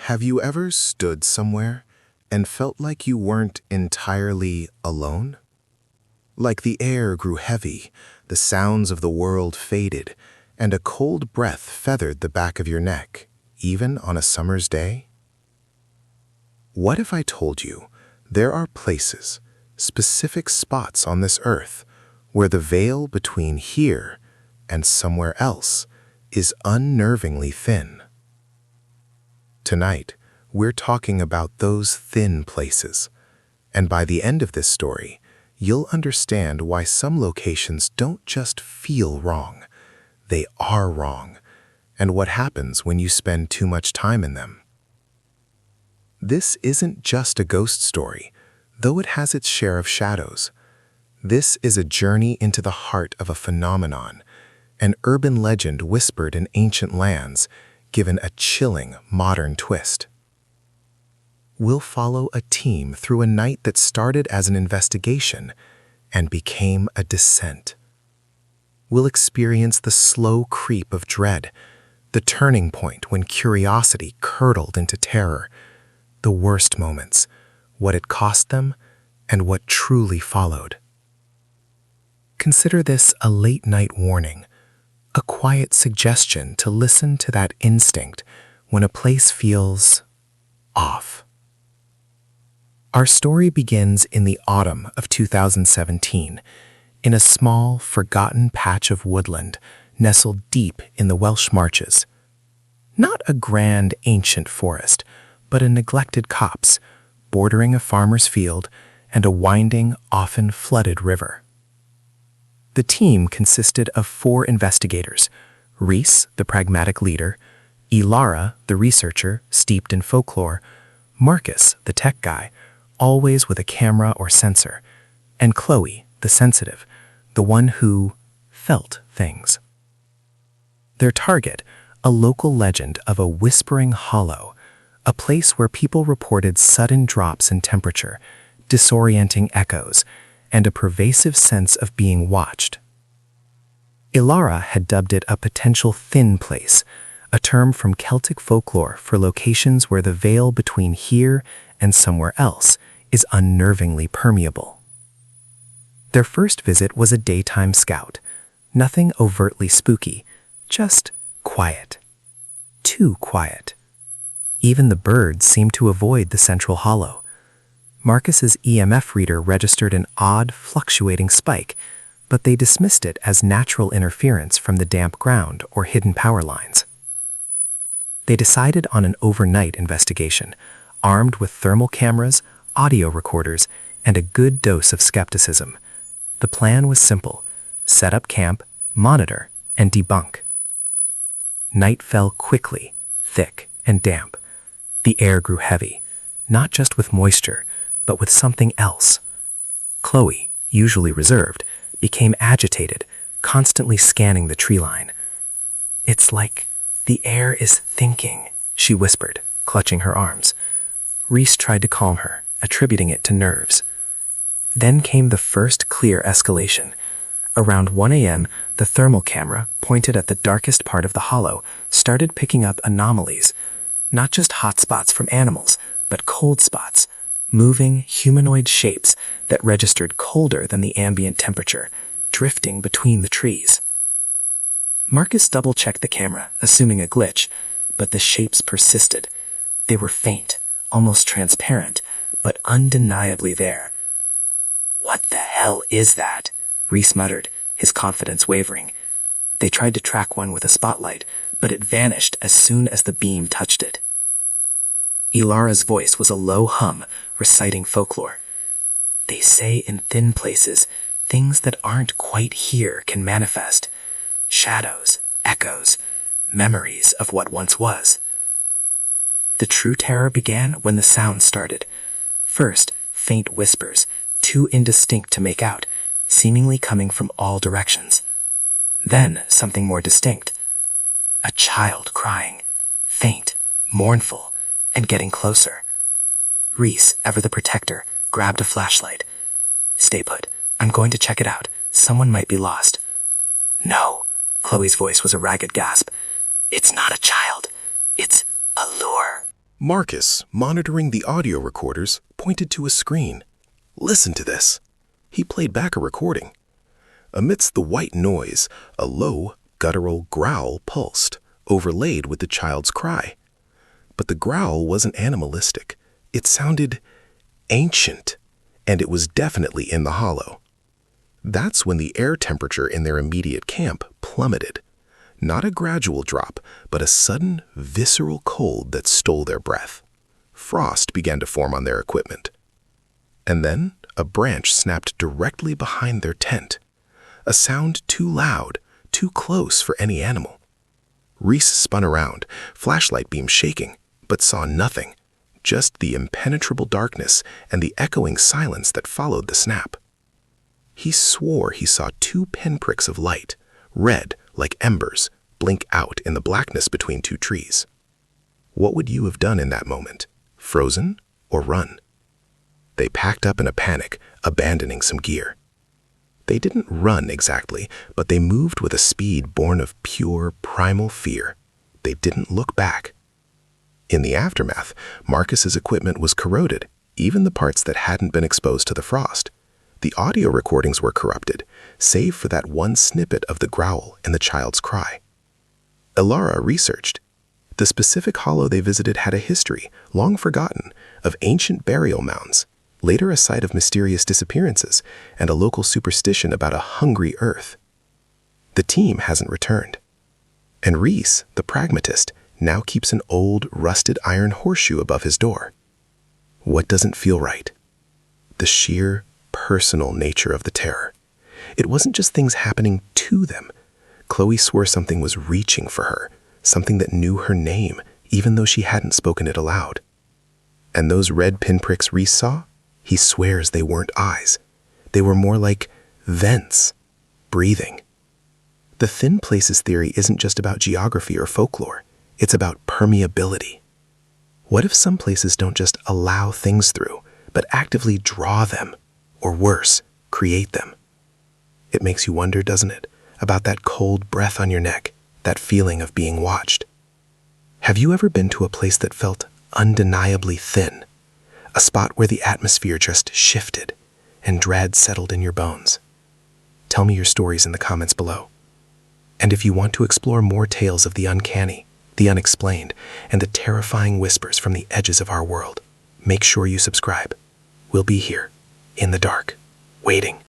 Have you ever stood somewhere and felt like you weren't entirely alone? Like the air grew heavy, the sounds of the world faded, and a cold breath feathered the back of your neck, even on a summer's day? What if I told you there are places, specific spots on this earth, where the veil between here and somewhere else is unnervingly thin? Tonight, we're talking about those thin places, and by the end of this story, you'll understand why some locations don't just feel wrong, they are wrong, and what happens when you spend too much time in them. This isn't just a ghost story, though it has its share of shadows. This is a journey into the heart of a phenomenon, an urban legend whispered in ancient lands, given a chilling modern twist. We'll follow a team through a night that started as an investigation and became a descent. We'll experience the slow creep of dread, the turning point when curiosity curdled into terror, the worst moments, what it cost them, and what truly followed. Consider this a late-night warning, a quiet suggestion to listen to that instinct when a place feels off. Our story begins in the autumn of 2017, in a small, forgotten patch of woodland nestled deep in the Welsh Marches. Not a grand, ancient forest, but a neglected copse, bordering a farmer's field and a winding, often flooded river. The team consisted of 4 investigators: Rhys, the pragmatic leader; Ilara, the researcher, steeped in folklore; Marcus, the tech guy, always with a camera or sensor; and Chloe, the sensitive, the one who felt things. Their target, a local legend of a whispering hollow, a place where people reported sudden drops in temperature, disorienting echoes, and a pervasive sense of being watched. Ilara had dubbed it a potential thin place, a term from Celtic folklore for locations where the veil between here and somewhere else is unnervingly permeable. Their first visit was a daytime scout, nothing overtly spooky, just quiet. Too quiet. Even the birds seemed to avoid the central hollow. Marcus's EMF reader registered an odd, fluctuating spike, but they dismissed it as natural interference from the damp ground or hidden power lines. They decided on an overnight investigation, armed with thermal cameras, audio recorders, and a good dose of skepticism. The plan was simple: set up camp, monitor, and debunk. Night fell quickly, thick and damp. The air grew heavy, not just with moisture, but with something else. Chloe, usually reserved, became agitated, constantly scanning the tree line. "It's like the air is thinking," she whispered, clutching her arms. Rhys tried to calm her, attributing it to nerves. Then came the first clear escalation. Around 1 a.m., the thermal camera, pointed at the darkest part of the hollow, started picking up anomalies. Not just hot spots from animals, but cold spots, moving humanoid shapes that registered colder than the ambient temperature, drifting between the trees. Marcus double-checked the camera, assuming a glitch, but the shapes persisted. They were faint, almost transparent, but undeniably there. "What the hell is that?" Rhys muttered, his confidence wavering. They tried to track one with a spotlight, but it vanished as soon as the beam touched it. Ilara's voice was a low hum, reciting folklore. "They say in thin places, things that aren't quite here can manifest. Shadows, echoes, memories of what once was." The true terror began when the sound started. First, faint whispers, too indistinct to make out, seemingly coming from all directions. Then something more distinct. A child crying, faint, mournful, and getting closer. Rhys, ever the protector, grabbed a flashlight. "Stay put. I'm going to check it out. Someone might be lost." "No." Chloe's voice was a ragged gasp. "It's not a child. It's a lure." Marcus, monitoring the audio recorders, pointed to a screen. "Listen to this." He played back a recording. Amidst the white noise, a low, guttural growl pulsed, overlaid with the child's cry. But the growl wasn't animalistic. It sounded ancient, and it was definitely in the hollow. That's when the air temperature in their immediate camp plummeted. Not a gradual drop, but a sudden, visceral cold that stole their breath. Frost began to form on their equipment. And then a branch snapped directly behind their tent. A sound too loud, too close for any animal. Reese spun around, flashlight beam shaking, but saw nothing, just the impenetrable darkness and the echoing silence that followed the snap. He swore he saw two pinpricks of light, red like embers, blink out in the blackness between two trees. What would you have done in that moment? Frozen or run? They packed up in a panic, abandoning some gear. They didn't run exactly, but they moved with a speed born of pure, primal fear. They didn't look back. In the aftermath, Marcus's equipment was corroded, even the parts that hadn't been exposed to the frost. The audio recordings were corrupted, save for that one snippet of the growl and the child's cry. Ilara researched. The specific hollow they visited had a history, long forgotten, of ancient burial mounds, later a site of mysterious disappearances, and a local superstition about a hungry earth. The team hasn't returned. And Reese, the pragmatist, now keeps an old, rusted iron horseshoe above his door. What doesn't feel right? The sheer, personal nature of the terror. It wasn't just things happening to them. Chloe swore something was reaching for her, something that knew her name, even though she hadn't spoken it aloud. And those red pinpricks Reese saw? He swears they weren't eyes. They were more like vents, breathing. The thin places theory isn't just about geography or folklore. It's about permeability. What if some places don't just allow things through, but actively draw them? Or worse, create them. It makes you wonder, doesn't it, about that cold breath on your neck, that feeling of being watched. Have you ever been to a place that felt undeniably thin? A spot where the atmosphere just shifted and dread settled in your bones? Tell me your stories in the comments below. And if you want to explore more tales of the uncanny, the unexplained, and the terrifying whispers from the edges of our world, make sure you subscribe. We'll be here, in the dark, waiting.